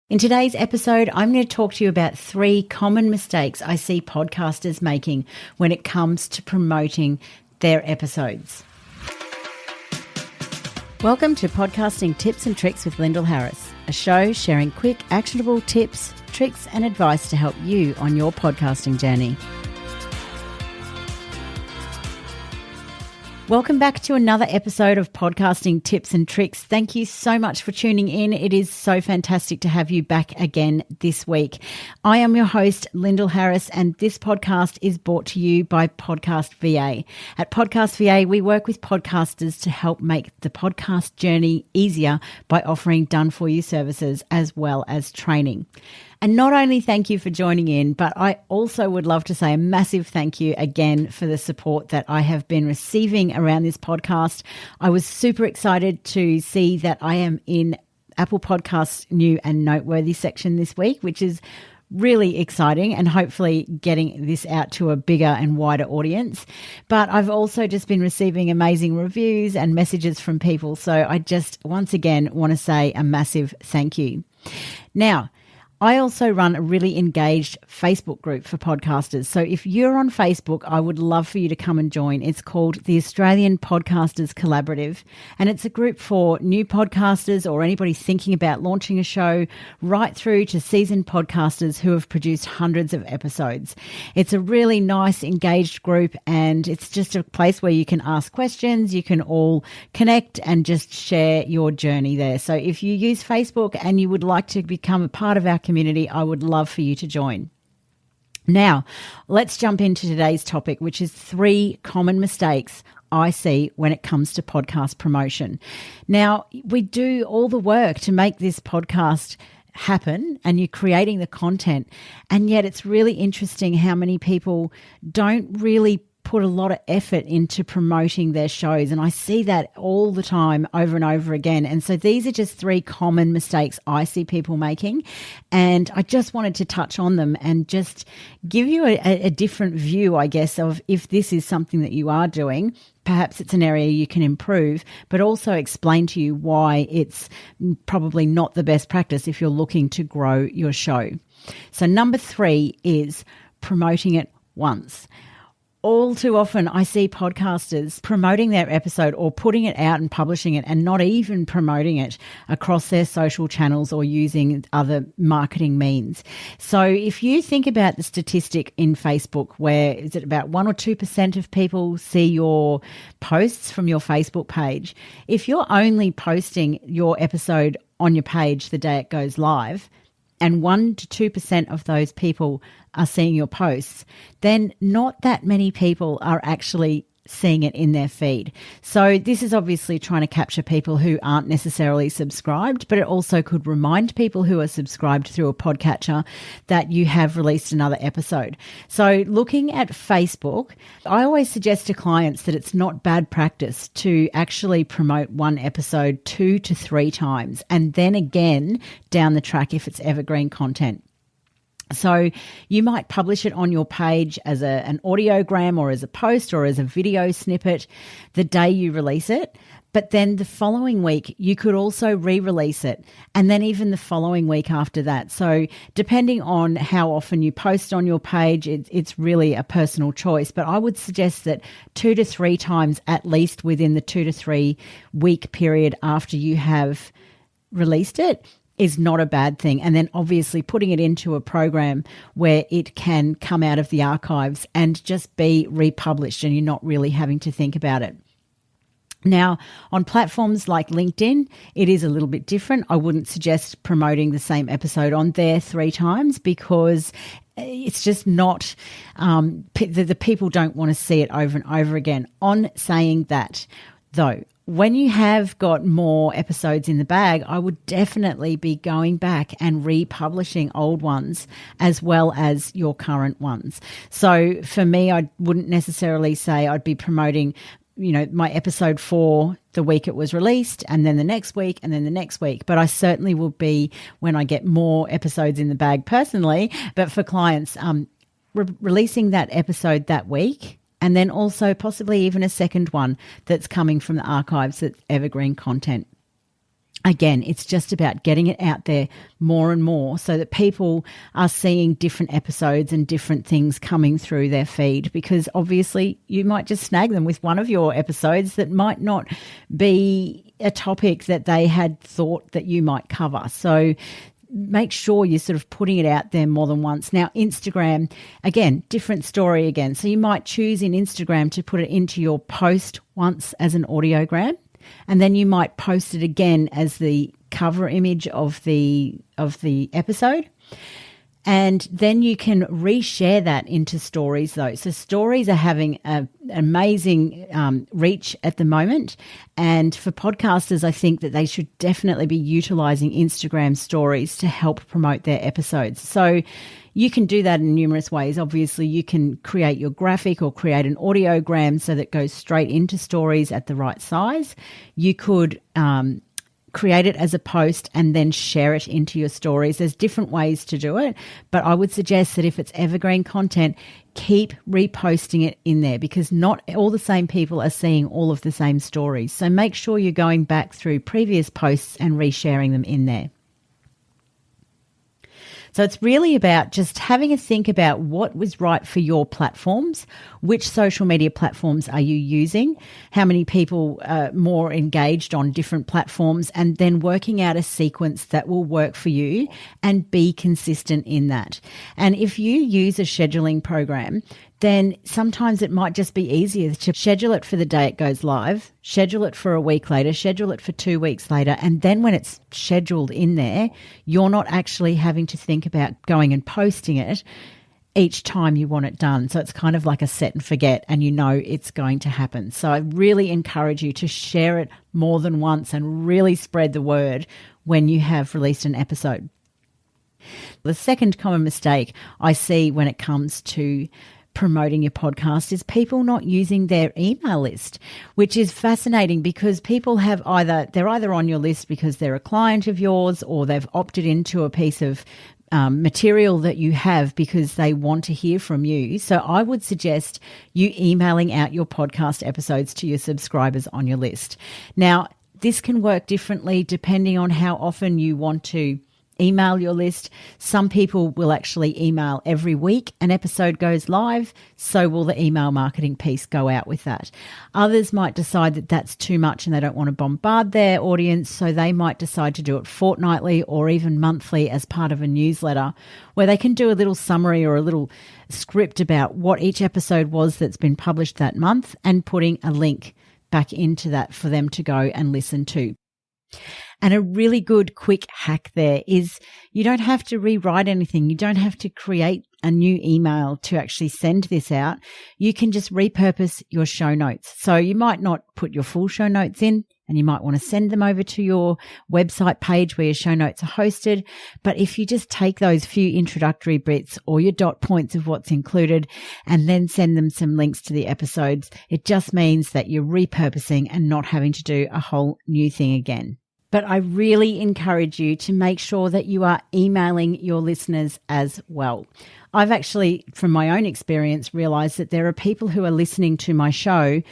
In today's episode, I'm going to talk to you about 3 common mistakes I see podcasters making when it comes to promoting their episodes. Welcome to Podcasting Tips and Tricks with Lyndall Harris, a show sharing quick, actionable tips, tricks and advice to help you on your podcasting journey. Welcome back to another episode of Podcasting Tips and Tricks. Thank you so much for tuning in. It is so fantastic to have you back again this week. I am your host, Lyndall Harris, and this podcast is brought to you by Podcast VA. At Podcast VA, we work with podcasters to help make the podcast journey easier by offering done-for-you services as well as training. And not only thank you for joining in, but I also would love to say a massive thank you again for the support that I have been receiving around this podcast. I was super excited to see that I am in Apple Podcasts' new and noteworthy section this week, which is really exciting and hopefully getting this out to a bigger and wider audience. But I've also just been receiving amazing reviews and messages from people. So I just once again want to say a massive thank you. Now, I also run a really engaged Facebook group for podcasters. So if you're on Facebook, I would love for you to come and join. It's called the Australian Podcasters Collaborative, and it's a group for new podcasters or anybody thinking about launching a show, right through to seasoned podcasters who have produced hundreds of episodes. It's a really nice, engaged group, and it's just a place where you can ask questions, you can all connect and just share your journey there. So if you use Facebook and you would like to become a part of our community, I would love for you to join. Now, let's jump into today's topic, which is 3 common mistakes I see when it comes to podcast promotion. Now, we do all the work to make this podcast happen and you're creating the content, and yet it's really interesting how many people don't really put a lot of effort into promoting their shows. And I see that all the time over and over again. And so these are just 3 common mistakes I see people making. And I just wanted to touch on them and just give you a different view, I guess, of if this is something that you are doing. Perhaps it's an area you can improve, but also explain to you why it's probably not the best practice if you're looking to grow your show. So number 3 is promoting it once. All too often, I see podcasters promoting their episode or putting it out and publishing it and not even promoting it across their social channels or using other marketing means. So if you think about the statistic in Facebook, where is it about 1 or 2% of people see your posts from your Facebook page? If you're only posting your episode on your page the day it goes live, and 1 to 2% of those people are seeing your posts, then not that many people are actually seeing it in their feed. So this is obviously trying to capture people who aren't necessarily subscribed, but it also could remind people who are subscribed through a podcatcher that you have released another episode. So looking at Facebook, I always suggest to clients that it's not bad practice to actually promote one episode 2 to 3 times, and then again down the track if it's evergreen content. So you might publish it on your page as an audiogram or as a post or as a video snippet the day you release it. But then the following week, you could also re-release it, and then even the following week after that. So depending on how often you post on your page, it's really a personal choice. But I would suggest that 2 to 3 times at least within the 2 to 3 week period after you have released it is not a bad thing. And then obviously putting it into a program where it can come out of the archives and just be republished and you're not really having to think about it. Now, on platforms like LinkedIn, it is a little bit different. I wouldn't suggest promoting the same episode on there 3 times because it's just not, the people don't want to see it over and over again. On saying that, though, when you have got more episodes in the bag, I would definitely be going back and republishing old ones as well as your current ones. So for me, I wouldn't necessarily say I'd be promoting, my episode 4 the week it was released and then the next week and then the next week. But I certainly will be when I get more episodes in the bag personally. But for clients, releasing that episode that week, and then also possibly even a second one that's coming from the archives that's evergreen content. Again, it's just about getting it out there more and more so that people are seeing different episodes and different things coming through their feed, because obviously you might just snag them with one of your episodes that might not be a topic that they had thought that you might cover. So make sure you're sort of putting it out there more than once. Now, Instagram, again, different story again. So you might choose in Instagram to put it into your post once as an audiogram, and then you might post it again as the cover image of the episode. And then you can reshare that into stories though. So stories are having an amazing reach at the moment. And for podcasters, I think that they should definitely be utilizing Instagram stories to help promote their episodes. So you can do that in numerous ways. Obviously, you can create your graphic or create an audiogram so that it goes straight into stories at the right size. You could create it as a post and then share it into your stories. There's different ways to do it, but I would suggest that if it's evergreen content, keep reposting it in there, because not all the same people are seeing all of the same stories. So make sure you're going back through previous posts and resharing them in there. So it's really about just having a think about what was right for your platforms. Which social media platforms are you using? How many people are more engaged on different platforms? And then working out a sequence that will work for you and be consistent in that. And if you use a scheduling program, then sometimes it might just be easier to schedule it for the day it goes live, schedule it for a week later, schedule it for 2 weeks later. And then when it's scheduled in there, you're not actually having to think about going and posting it each time you want it done. So it's kind of like a set and forget, and you know it's going to happen. So I really encourage you to share it more than once and really spread the word when you have released an episode. The second common mistake I see when it comes to promoting your podcast is people not using their email list, which is fascinating because people have they're either on your list because they're a client of yours, or they've opted into a piece of material that you have because they want to hear from you. So I would suggest you emailing out your podcast episodes to your subscribers on your list. Now, this can work differently depending on how often you want to email your list. Some people will actually email every week an episode goes live, so will the email marketing piece go out with that. Others might decide that that's too much and they don't want to bombard their audience, so they might decide to do it fortnightly or even monthly as part of a newsletter, where they can do a little summary or a little script about what each episode was that's been published that month, and putting a link back into that for them to go and listen to. And a really good quick hack there is you don't have to rewrite anything. You don't have to create a new email to actually send this out. You can just repurpose your show notes. So you might not put your full show notes in, and you might want to send them over to your website page where your show notes are hosted. But if you just take those few introductory bits or your dot points of what's included and then send them some links to the episodes, it just means that you're repurposing and not having to do a whole new thing again. But I really encourage you to make sure that you are emailing your listeners as well. I've actually, from my own experience, realized that there are people who are listening to my show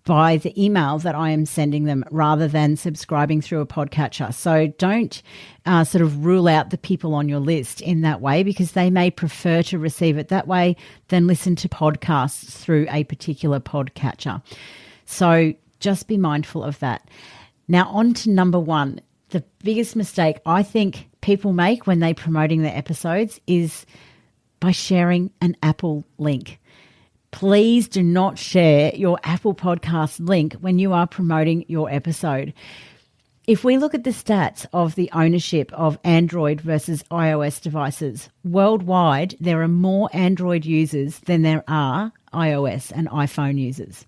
by the email that I am sending them rather than subscribing through a podcatcher. So don't sort of rule out the people on your list in that way, because they may prefer to receive it that way than listen to podcasts through a particular podcatcher. So just be mindful of that. Now, on to number one. The biggest mistake I think people make when they're promoting their episodes is by sharing an Apple link. Please do not share your Apple Podcast link when you are promoting your episode. If we look at the stats of the ownership of Android versus iOS devices, worldwide, there are more Android users than there are iOS and iPhone users.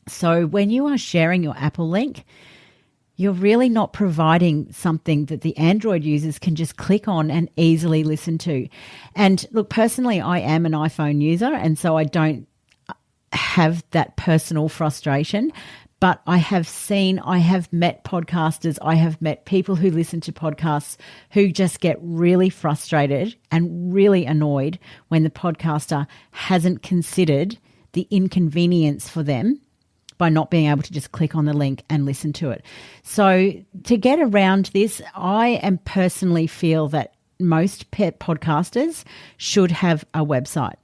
So when you are sharing your Apple link, you're really not providing something that the Android users can just click on and easily listen to. And look, personally, I am an iPhone user, and so I don't have that personal frustration. But I have met podcasters, I have met people who listen to podcasts who just get really frustrated and really annoyed when the podcaster hasn't considered the inconvenience for them by not being able to just click on the link and listen to it. So to get around this, I am personally feel that most podcasters should have a website.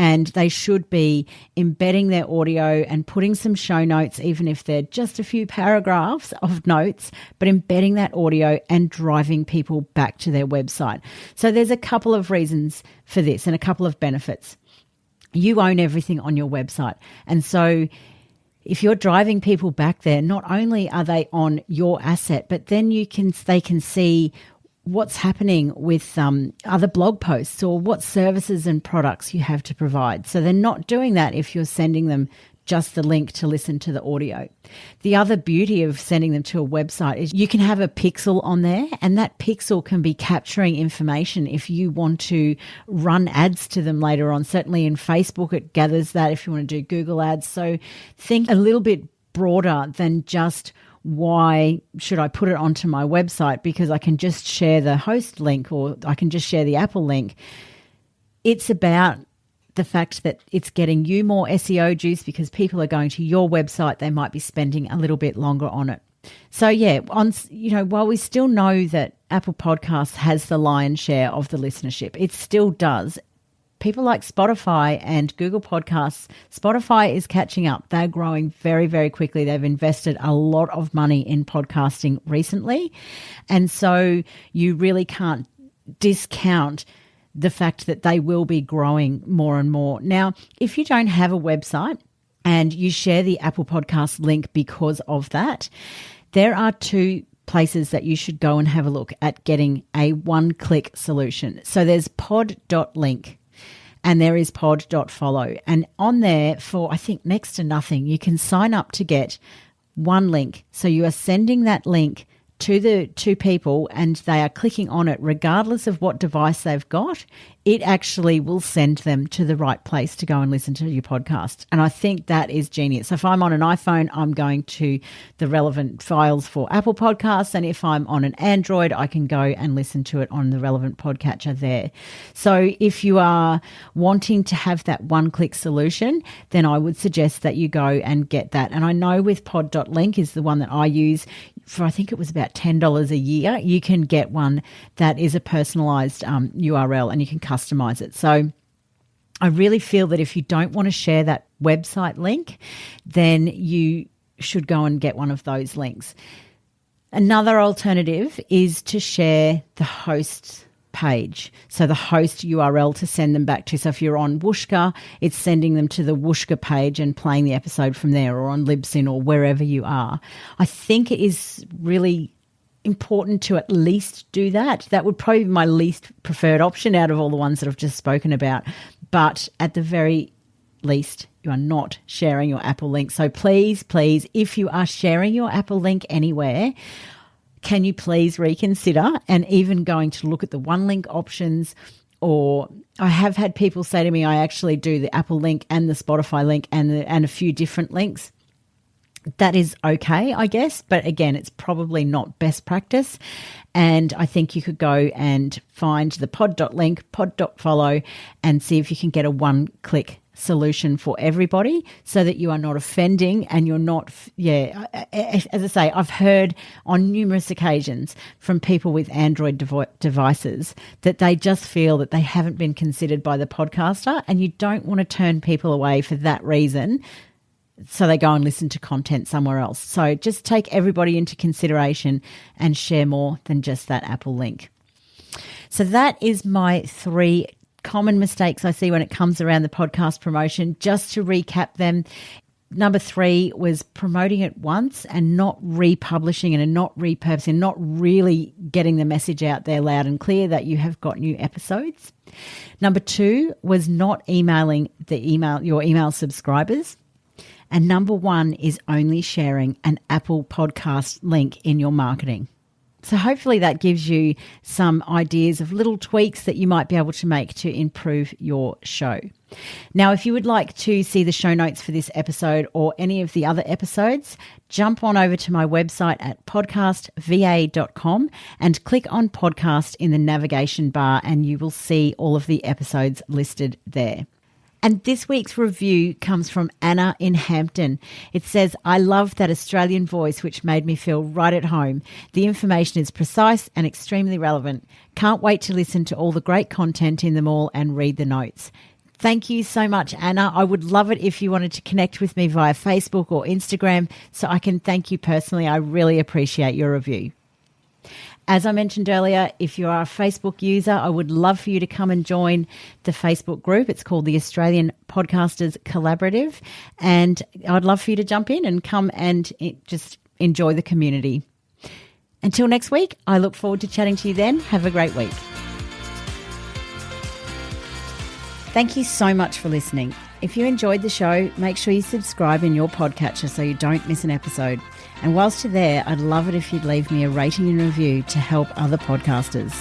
And they should be embedding their audio and putting some show notes, even if they're just a few paragraphs of notes, but embedding that audio and driving people back to their website. So there's a couple of reasons for this and a couple of benefits. You own everything on your website. And so if you're driving people back there, not only are they on your asset, but then they can see what's happening with other blog posts or what services and products you have to provide. So they're not doing that if you're sending them just the link to listen to the audio. The other beauty of sending them to a website is you can have a pixel on there, and that pixel can be capturing information if you want to run ads to them later on. Certainly in Facebook, it gathers that if you want to do Google ads. So think a little bit broader than just why should I put it onto my website because I can just share the host link or I can just share the Apple link. It's about the fact that it's getting you more SEO juice because people are going to your website. They might be spending a little bit longer on it. So yeah, while we still know that Apple Podcasts has the lion's share of the listenership, it still does. People like Spotify and Google Podcasts, Spotify is catching up. They're growing very, very quickly. They've invested a lot of money in podcasting recently. And so you really can't discount the fact that they will be growing more and more. Now, if you don't have a website and you share the Apple Podcast link because of that, there are two places that you should go and have a look at getting a one-click solution. So there's pod.link. And there is pod.follow. And on there for, I think, next to nothing, you can sign up to get one link. So you are sending that link to the two people and they are clicking on it regardless of what device they've got. It actually will send them to the right place to go and listen to your podcast. And I think that is genius. So if I'm on an iPhone, I'm going to the relevant files for Apple Podcasts. And if I'm on an Android, I can go and listen to it on the relevant podcatcher there. So if you are wanting to have that one-click solution, then I would suggest that you go and get that. And I know with pod.link is the one that I use for, I think it was about $10 a year. You can get one that is a personalized URL and you can customize it. So I really feel that if you don't want to share that website link, then you should go and get one of those links. Another alternative is to share the host page. So the host URL to send them back to. So if you're on Whooshkaa, it's sending them to the Whooshkaa page and playing the episode from there, or on Libsyn or wherever you are. I think it is really important to at least do that. That would probably be my least preferred option out of all the ones that I've just spoken about. But at the very least, you are not sharing your Apple link. So please, if you are sharing your Apple link anywhere, can you please reconsider and even going to look at the one link options? Or I have had people say to me, I actually do the Apple link and the Spotify link and a few different links. That is okay, I guess. But again, it's probably not best practice. And I think you could go and find the pod.link, pod.follow, and see if you can get a one-click solution for everybody so that you are not offending and you're not, as I say, I've heard on numerous occasions from people with Android devices that they just feel that they haven't been considered by the podcaster, and you don't want to turn people away for that reason. So they go and listen to content somewhere else. So just take everybody into consideration and share more than just that Apple link. So that is my 3 common mistakes I see when it comes around the podcast promotion. Just to recap them, number 3 was promoting it once and not republishing it and not repurposing, not really getting the message out there loud and clear that you have got new episodes. Number 2 was not emailing your email subscribers. And number 1 is only sharing an Apple Podcast link in your marketing. So hopefully that gives you some ideas of little tweaks that you might be able to make to improve your show. Now, if you would like to see the show notes for this episode or any of the other episodes, jump on over to my website at podcastva.com and click on podcast in the navigation bar and you will see all of the episodes listed there. And this week's review comes from Anna in Hampton. It says, I love that Australian voice, which made me feel right at home. The information is precise and extremely relevant. Can't wait to listen to all the great content in them all and read the notes. Thank you so much, Anna. I would love it if you wanted to connect with me via Facebook or Instagram so I can thank you personally. I really appreciate your review. As I mentioned earlier, if you are a Facebook user, I would love for you to come and join the Facebook group. It's called the Australian Podcasters Collaborative, and I'd love for you to jump in and come and just enjoy the community. Until next week, I look forward to chatting to you then. Have a great week. Thank you so much for listening. If you enjoyed the show, make sure you subscribe in your podcatcher so you don't miss an episode. And whilst you're there, I'd love it if you'd leave me a rating and review to help other podcasters.